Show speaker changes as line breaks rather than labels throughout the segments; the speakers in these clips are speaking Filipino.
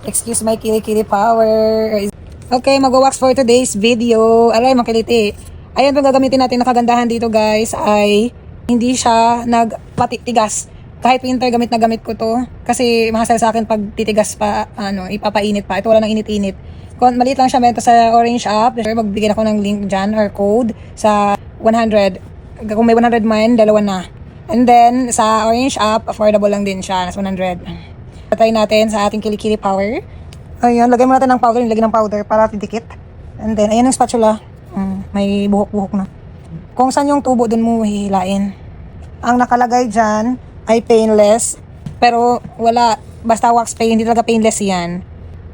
Excuse my kilikili power. Okay, mag-wax for today's video. Aray, makiliti. Ayan, pang gagamitin natin na kagandahan dito guys ay hindi siya nagpatigas. Kahit winter gamit na gamit ko to. Kasi mahasal sa akin pag titigas pa, ipapainit pa. Ito wala nang init-init. Maliit lang siya, meron sa Orange app. Magbigyan ako ng link dyan or code sa 100. Kung may 100 man, dalawa na. And then, sa Orange app, affordable lang din siya. Nasa 100. Try natin sa ating kilikili power. Ayan, lagay mo natin ng powder. Nilagay ng powder para didikit. And then, ayan yung spatula. May buhok-buhok na. Kung saan yung tubo, dun mo hihilain. Ang nakalagay dyan ay painless. Pero wala, basta wax paint, hindi talaga painless yan.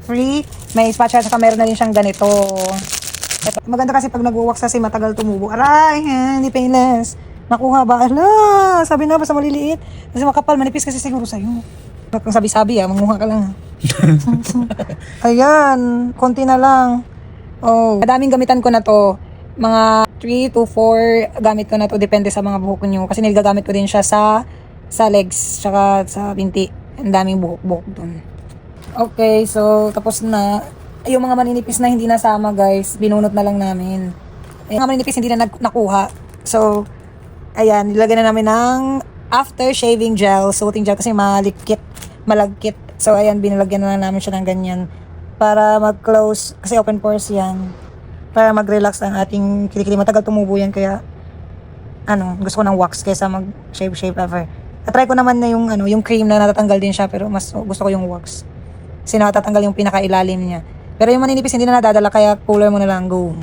Free. May spatula, saka meron na rin siyang ganito. Ito, maganda kasi pag nag-wax kasi matagal tumubo. Aray, hindi painless. Nakuha ba? Ala, sabi na, basta maliliit. Kasi makapal, manipis kasi siguro sa'yo. Kung sabi-sabi manguha ka lang. Ayan, konti na lang. Oh, madaming gamitan ko na to. Mga 3 to 4 gamit ko na to, depende sa mga buhok nyo. Kasi niligagamit ko din siya sa legs, tsaka sa binti. Ang daming buhok-buhok dun. Okay, so tapos na. Yung mga maninipis na hindi nasama guys, binunot na lang namin. Yung mga maninipis hindi na nakuha. So, ayan, nilagyan na namin ng after shaving gel, soothing gel kasi malagkit. So ayan, binilagyan na namin siya ng ganyan para mag-close kasi open pores yan. Para mag-relax ang ating kilikili. Matagal tumubo yan kaya gusto ko ng wax kaysa mag-shave ever. Try ko naman na yung cream na natatanggal din siya pero mas gusto ko yung wax. Kasi natatanggal yung pinakailalim niya. Pero yung maninipis hindi na nadadala kaya cooler mo na lang, go.